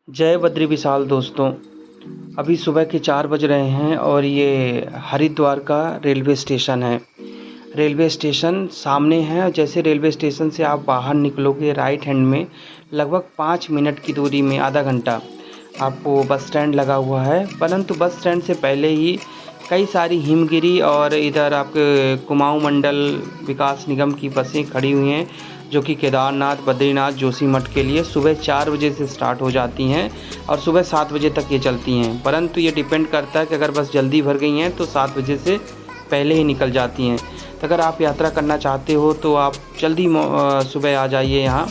जय बद्री विशाल दोस्तों। अभी सुबह के 4 बज रहे हैं और ये हरिद्वार का रेलवे स्टेशन है। रेलवे स्टेशन सामने है और जैसे रेलवे स्टेशन से आप बाहर निकलोगे राइट हैंड में लगभग 5 मिनट की दूरी में आधा घंटा आपको बस स्टैंड लगा हुआ है। परंतु बस स्टैंड से पहले ही कई सारी हिमगिरी और इधर आपके कुमाऊं मंडल विकास निगम की बसें खड़ी हुई हैं, जो कि केदारनाथ, बद्रीनाथ, जोशीमठ के लिए सुबह 4 बजे से स्टार्ट हो जाती हैं और सुबह 7 बजे तक ये चलती हैं। परंतु ये डिपेंड करता है कि अगर बस जल्दी भर गई हैं तो 7 बजे से पहले ही निकल जाती हैं। तो अगर आप यात्रा करना चाहते हो तो आप जल्दी सुबह आ जाइए यहाँ।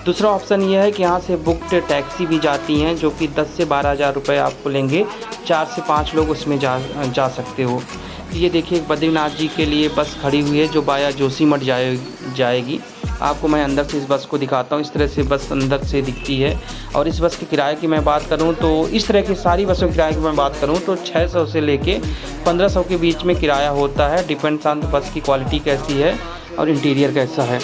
दूसरा ऑप्शन ये है कि यहाँ से बुक्ड टैक्सी भी जाती हैं, जो कि 10 से 12 हज़ार रुपये आपको लेंगे। 4 से 5 लोग उसमें जा सकते हो। ये देखिए बद्रीनाथ जी के लिए बस खड़ी हुई है जो बाया जोशीमठ जाएगी। आपको मैं अंदर से इस बस को दिखाता हूँ। इस तरह से बस अंदर से दिखती है। और इस बस के किराए की मैं बात करूँ तो इस तरह की सारी बसों के किराए की मैं बात करूँ तो 600 से लेके 1500 के बीच में किराया होता है। डिपेंड्स ऑन बस की क्वालिटी कैसी है और इंटीरियर कैसा है।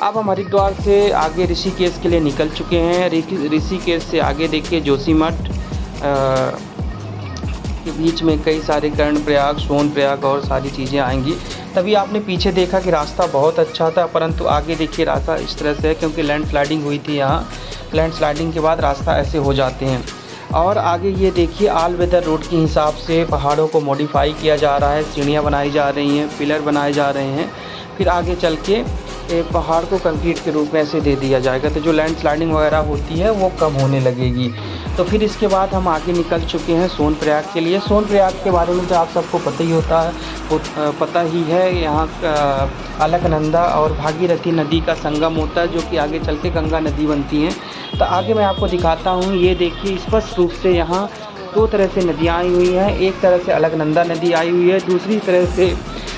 अब हम हरिद्वार से आगे ऋषिकेश के लिए निकल चुके हैं। ऋषिकेश से आगे देखिए जोशीमठ के बीच में कई सारे कर्णप्रयाग, सोनप्रयाग और सारी चीज़ें आएंगी। तभी आपने पीछे देखा कि रास्ता बहुत अच्छा था, परंतु आगे देखिए रास्ता इस तरह से है क्योंकि लैंडस्लाइडिंग हुई थी यहाँ। लैंडस्लाइडिंग के बाद रास्ता ऐसे हो जाते हैं। और आगे ये देखिए ऑल वेदर रोड के हिसाब से पहाड़ों को मॉडिफाई किया जा रहा है। सीढ़ियाँ बनाई जा रही हैं, पिलर बनाए जा रहे हैं। फिर आगे चल के पहाड़ को कंक्रीट के रूप में ऐसे दे दिया जाएगा, तो जो लैंडस्लाइडिंग वगैरह होती है वो कम होने लगेगी। तो फिर इसके बाद हम आगे निकल चुके हैं सोनप्रयाग के लिए। सोनप्रयाग के बारे में तो आप सबको पता ही होता है, पता ही है। यहाँ अलकनंदा और भागीरथी नदी का संगम होता है, जो कि आगे चल के गंगा नदी बनती हैं। तो आगे मैं आपको दिखाता हूँ। ये देखिए स्पष्ट रूप से यहाँ 2 तरह से नदियाँ आई हुई हैं। एक तरह से अलकनंदा नदी आई हुई है, दूसरी तरह से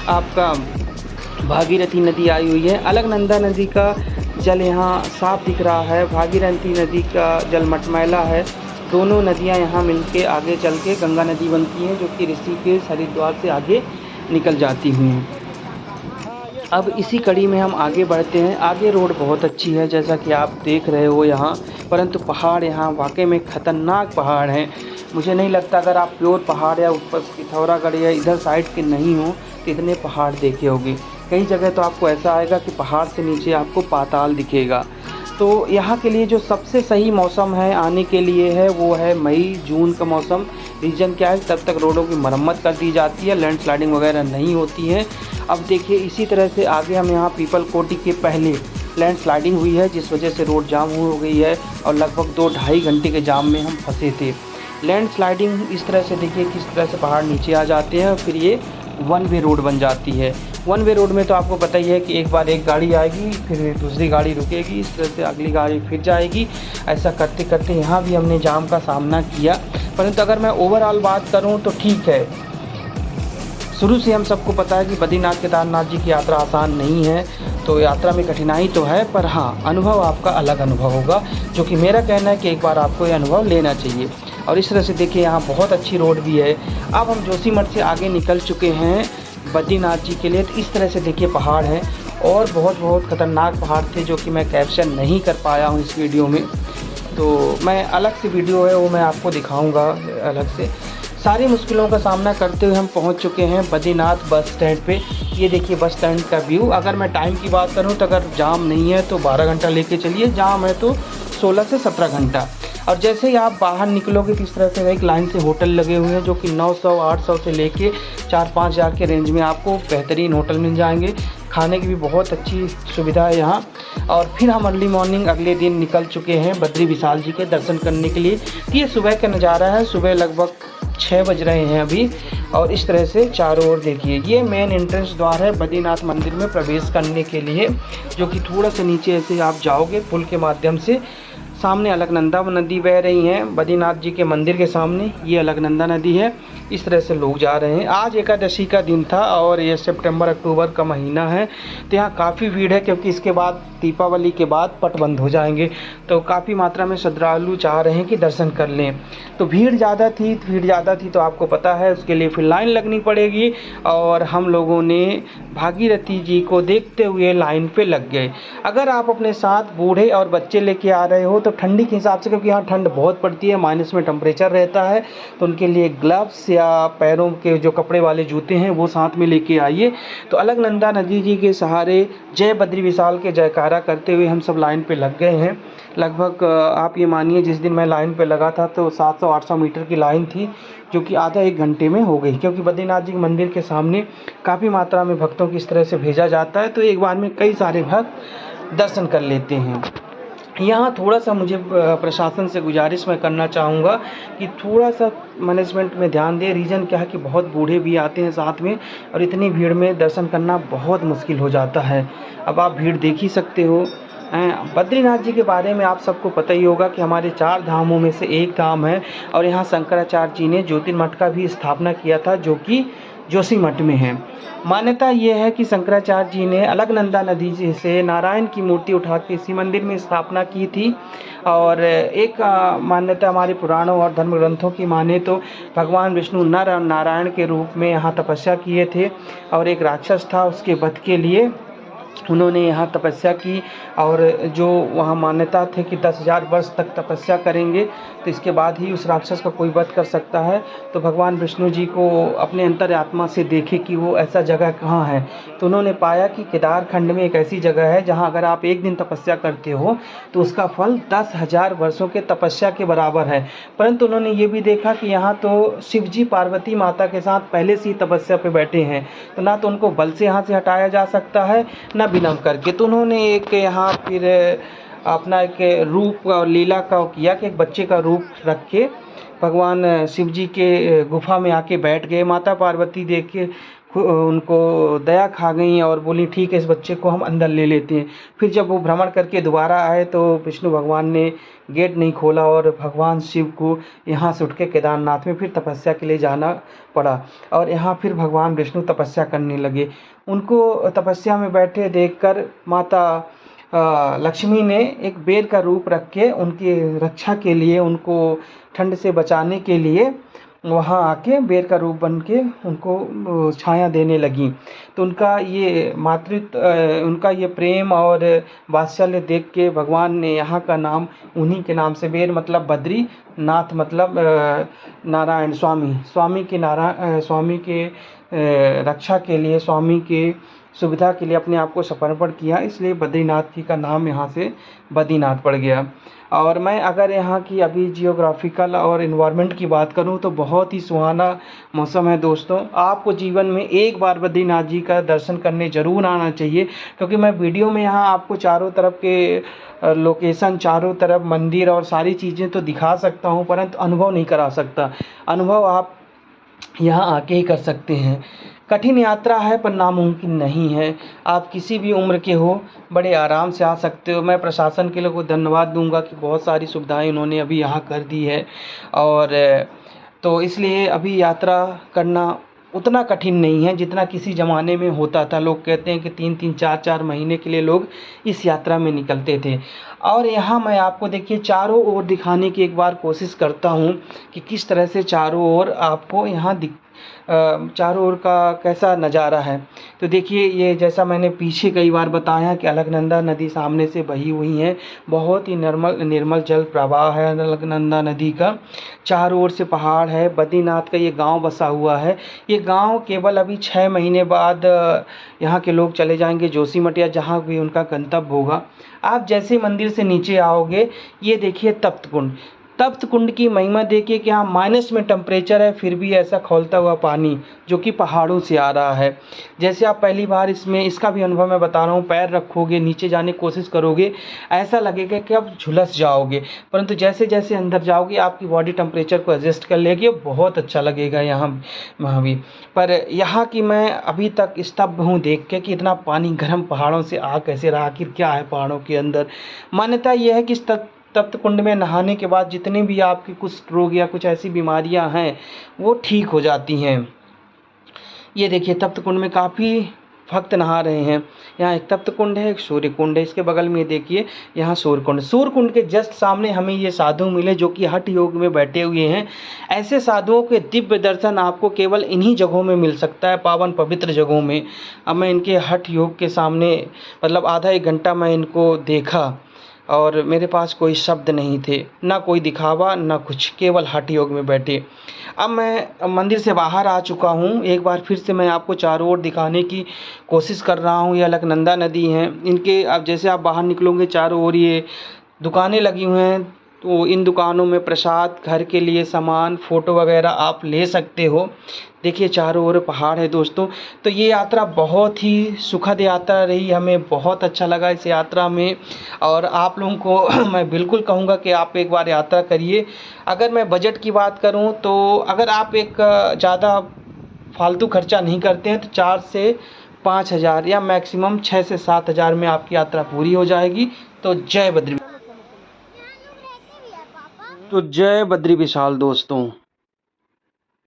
आपका भागीरथी नदी आई हुई है। अलकनंदा नदी का जल यहाँ साफ दिख रहा है, भागीरथी नदी का जल मटमैला है। दोनों नदियाँ यहाँ मिलके आगे चल के गंगा नदी बनती हैं, जो कि ऋषिकेश हरिद्वार से आगे निकल जाती हुई हैं। अब इसी कड़ी में हम आगे बढ़ते हैं। आगे रोड बहुत अच्छी है जैसा कि आप देख रहे हो यहाँ, परंतु पहाड़ यहाँ वाकई में ख़तरनाक पहाड़ हैं। मुझे नहीं लगता अगर आप प्योर पहाड़ या ऊपर पिथौरागढ़ या इधर साइड के नहीं हो तो इतने पहाड़ देखे होंगे। कई जगह तो आपको ऐसा आएगा कि पहाड़ से नीचे आपको पाताल दिखेगा। तो यहाँ के लिए जो सबसे सही मौसम है आने के लिए है वो है मई जून का मौसम। रीज़न क्या है, तब तक रोडों की मरम्मत कर दी जाती है, लैंडस्लाइडिंग वगैरह नहीं होती है। अब देखिए इसी तरह से आगे हम यहाँ पीपल कोटी के पहले लैंडस्लाइडिंग हुई है, जिस वजह से रोड जाम हो गई है और लगभग 2-2.5 घंटे के जाम में हम फंसे थे। लैंडस्लाइडिंग इस तरह से देखिए किस तरह से पहाड़ नीचे आ जाते हैं और फिर ये 1 वे रोड बन जाती है। 1 वे रोड में तो आपको पता ही है कि एक बार एक गाड़ी आएगी, फिर दूसरी गाड़ी रुकेगी, इस तरह से अगली गाड़ी फिर जाएगी। ऐसा करते करते यहाँ भी हमने जाम का सामना किया। परंतु अगर मैं ओवरऑल बात करूँ तो ठीक है। शुरू से हम सबको पता है कि बद्रीनाथ केदारनाथ जी की यात्रा आसान नहीं है, तो यात्रा में कठिनाई तो है, पर हाँ अनुभव आपका अलग अनुभव होगा, जो कि मेरा कहना है कि एक बार आपको ये अनुभव लेना चाहिए। और इस तरह से देखिए यहाँ बहुत अच्छी रोड भी है। अब हम जोशीमठ से आगे निकल चुके हैं बद्रीनाथ जी के लिए। तो इस तरह से देखिए पहाड़ हैं और बहुत ख़तरनाक पहाड़ थे, जो कि मैं कैप्शन नहीं कर पाया हूँ इस वीडियो में। तो मैं अलग से वीडियो है वो मैं आपको दिखाऊँगा अलग से। सारी मुश्किलों का सामना करते हुए हम पहुंच चुके हैं बद्रीनाथ बस स्टैंड पे। ये देखिए बस स्टैंड का व्यू। अगर मैं टाइम की बात करूं तो अगर जाम नहीं है तो 12 घंटा लेके चलिए, जाम है तो 16 से 17 घंटा। और जैसे ही आप बाहर निकलोगे तो इस तरह से एक लाइन से होटल लगे हुए हैं, जो कि 900-800 से लेके 4-5 हज़ार के रेंज में आपको बेहतरीन होटल मिल जाएंगे। खाने की भी बहुत अच्छी सुविधा है यहाँ। और फिर हम अर्ली मॉर्निंग अगले दिन निकल चुके हैं बद्री विशाल जी के दर्शन करने के लिए। ये सुबह का नज़ारा है, सुबह लगभग 6 बज रहे हैं अभी। और इस तरह से चारों ओर देखिए, ये मेन एंट्रेंस द्वार है बद्रीनाथ मंदिर में प्रवेश करने के लिए, जो कि थोड़ा सा नीचे ऐसे आप जाओगे पुल के माध्यम से। सामने अलकनंदा नदी बह रही है बद्रीनाथ जी के मंदिर के सामने, ये अलकनंदा नदी है। इस तरह से लोग जा रहे हैं। आज एकादशी का दिन था और ये सितंबर-अक्टूबर का महीना है, तो यहाँ काफ़ी भीड़ है, क्योंकि इसके बाद दीपावली के बाद पट बंद हो जाएंगे। तो काफ़ी मात्रा में श्रद्धालु चाह रहे हैं कि दर्शन कर लें। तो भीड़ ज़्यादा थी तो आपको पता है उसके लिए फिर लाइन लगनी पड़ेगी। और हम लोगों ने भागीरथी जी को देखते हुए लाइन पे लग गए। अगर आप अपने साथ बूढ़े और बच्चे लेके आ रहे हो तो तो ठंडी के हिसाब से, क्योंकि यहाँ ठंड बहुत पड़ती है, माइनस में टेम्परेचर रहता है, तो उनके लिए ग्लव्स या पैरों के जो कपड़े वाले जूते हैं वो साथ में लेके आइए। तो अलकनंदा नदी जी के सहारे जय बद्री विशाल के जयकारा करते हुए हम सब लाइन पे लग गए हैं। लगभग आप ये मानिए जिस दिन मैं लाइन पे लगा था तो 700-800 मीटर की लाइन थी, जो कि आधा 1 घंटे में हो गई, क्योंकि बद्रीनाथ जी के मंदिर के सामने काफ़ी मात्रा में भक्तों को इस तरह से भेजा जाता है, तो एक बार में कई सारे भक्त दर्शन कर लेते हैं। यहाँ थोड़ा सा मुझे प्रशासन से गुजारिश मैं करना चाहूँगा कि थोड़ा सा मैनेजमेंट में ध्यान दें। रीज़न क्या है कि बहुत बूढ़े भी आते हैं साथ में, और इतनी भीड़ में दर्शन करना बहुत मुश्किल हो जाता है। अब आप भीड़ देख ही सकते हो। बद्रीनाथ जी के बारे में आप सबको पता ही होगा कि हमारे 4 धामों में से एक धाम है, और यहाँ शंकराचार्य जी ने ज्योतिर्मठ का भी स्थापना किया था, जो कि जोशीमठ में है। मान्यता ये है कि शंकराचार्य जी ने अलकनंदा नदी जी से नारायण की मूर्ति उठा के इसी मंदिर में स्थापना की थी। और एक मान्यता हमारे पुराणों और धर्म ग्रंथों की माने तो भगवान विष्णु नर और नारायण के रूप में यहाँ तपस्या किए थे, और एक राक्षस था, उसके वध के लिए उन्होंने यहाँ तपस्या की। और जो वहाँ मान्यता थी कि 10,000 वर्ष तक तपस्या करेंगे तो इसके बाद ही उस राक्षस का कोई वध कर सकता है। तो भगवान विष्णु जी को अपने अंतर आत्मा से देखे कि वो ऐसा जगह कहाँ है, तो उन्होंने पाया कि केदार खंड में एक ऐसी जगह है जहाँ अगर आप एक दिन तपस्या करते हो तो उसका फल 10,000 वर्षों के तपस्या के बराबर है। परंतु उन्होंने ये भी देखा कि यहाँ तो शिव जी पार्वती माता के साथ पहले से ही तपस्या पे बैठे हैं, तो ना तो उनको बल से यहाँ से हटाया जा सकता है ना विनम करके। तो उन्होंने एक यहाँ फिर अपना एक रूप और लीला का किया कि एक बच्चे का रूप रख के भगवान शिव जी के गुफा में आके बैठ गए। माता पार्वती देख के उनको दया खा गई और बोली ठीक है, इस बच्चे को हम अंदर ले लेते हैं। फिर जब वो भ्रमण करके दोबारा आए तो विष्णु भगवान ने गेट नहीं खोला, और भगवान शिव को यहाँ से उठ के केदारनाथ में फिर तपस्या के लिए जाना पड़ा। और यहाँ फिर भगवान विष्णु तपस्या करने लगे। उनको तपस्या में बैठे देखकर माता लक्ष्मी ने एक बेर का रूप रख के उनकी रक्षा के लिए, उनको ठंड से बचाने के लिए वहाँ आके बेर का रूप बन के उनको छाया देने लगी। तो उनका ये मातृत्व, उनका ये प्रेम और वात्सल्य देख के भगवान ने यहाँ का नाम उन्हीं के नाम से, बेर मतलब बद्री, नाथ मतलब नारायण, स्वामी के रक्षा के लिए, स्वामी के सुविधा के लिए अपने आप को समर्पण किया, इसलिए बद्रीनाथ जी का नाम यहाँ से बद्रीनाथ पड़ गया। और मैं अगर यहाँ की अभी जियोग्राफिकल और इन्वायरमेंट की बात करूँ तो बहुत ही सुहाना मौसम है दोस्तों। आपको जीवन में एक बार बद्रीनाथ जी का दर्शन करने ज़रूर आना चाहिए, क्योंकि मैं वीडियो में यहाँ आपको चारों तरफ के लोकेशन, चारों तरफ मंदिर और सारी चीज़ें तो दिखा सकता हूँ, परंतु अनुभव नहीं करा सकता। अनुभव आप यहाँ आके ही कर सकते हैं। कठिन यात्रा है पर नामुमकिन नहीं है। आप किसी भी उम्र के हो, बड़े आराम से आ सकते हो। मैं प्रशासन के लोगों को धन्यवाद दूंगा कि बहुत सारी सुविधाएं उन्होंने अभी यहाँ कर दी है, और तो इसलिए अभी यात्रा करना उतना कठिन नहीं है जितना किसी ज़माने में होता था। लोग कहते हैं कि 3-3, 4-4 महीने के लिए लोग इस यात्रा में निकलते थे। और यहाँ मैं आपको देखिए चारों ओर दिखाने की एक बार कोशिश करता हूँ कि किस तरह से चारों ओर आपको यहाँ चारों ओर का कैसा नज़ारा है। तो देखिए, ये जैसा मैंने पीछे कई बार बताया कि अलकनंदा नदी सामने से बही हुई है। बहुत ही निर्मल जल प्रवाह है अलकनंदा नदी का। चारों ओर से पहाड़ है। बद्रीनाथ का ये गांव बसा हुआ है। ये गांव केवल अभी 6 महीने बाद यहाँ के लोग चले जाएंगे जोशीमठ या जहाँ भी उनका गंतव्य होगा। आप जैसे मंदिर से नीचे आओगे, ये देखिए तप्त कुंड की महिमा देखिए कि यहाँ माइनस में टेम्परेचर है, फिर भी ऐसा खौलता हुआ पानी जो कि पहाड़ों से आ रहा है। जैसे आप पहली बार इसका भी अनुभव मैं बता रहा हूँ, पैर रखोगे, नीचे जाने की कोशिश करोगे, ऐसा लगेगा कि आप झुलस जाओगे, परंतु जैसे जैसे अंदर जाओगे आपकी बॉडी टेम्परेचर को एडजस्ट कर लेगी। बहुत अच्छा लगेगा वहाँ भी। पर यहाँ की मैं अभी तक स्तब्ध हूँ देख के कि इतना पानी गर्म पहाड़ों से आ कैसे रहा, आखिर क्या है पहाड़ों के अंदर। मान्यता यह है कि तप्त कुंड में नहाने के बाद जितने भी आपकी कुछ रोग या कुछ ऐसी बीमारियां हैं वो ठीक हो जाती हैं। ये देखिए तप्त कुंड में काफ़ी भक्त नहा रहे हैं। यहाँ एक तप्त कुंड है, एक सूर्य कुंड है। इसके बगल में देखिए यहाँ सूर्य कुंड के जस्ट सामने हमें ये साधु मिले जो कि हठ योग में बैठे हुए हैं। ऐसे साधुओं के दिव्य दर्शन आपको केवल इन्हीं जगहों में मिल सकता है, पावन पवित्र जगहों में। अब मैं इनके हठ योग के सामने मतलब आधा 1 घंटा मैं इनको देखा, और मेरे पास कोई शब्द नहीं थे, ना कोई दिखावा ना कुछ, केवल हठ योग में बैठे। अब मैं मंदिर से बाहर आ चुका हूँ, एक बार फिर से मैं आपको चारों ओर दिखाने की कोशिश कर रहा हूँ। ये अलकनंदा नदी है, इनके अब जैसे आप बाहर निकलोगे चारों ओर ये दुकानें लगी हुई हैं, तो इन दुकानों में प्रसाद, घर के लिए सामान, फ़ोटो वगैरह आप ले सकते हो। देखिए चारों ओर पहाड़ है दोस्तों। तो ये यात्रा बहुत ही सुखद यात्रा रही, हमें बहुत अच्छा लगा इस यात्रा में, और आप लोगों को मैं बिल्कुल कहूँगा कि आप एक बार यात्रा करिए। अगर मैं बजट की बात करूँ तो अगर आप एक ज़्यादा फालतू खर्चा नहीं करते हैं तो 4 से 5 हज़ार या मैक्सिमम 6 से 7 हज़ार में आपकी यात्रा पूरी हो जाएगी। तो जय बद्री विशाल दोस्तों।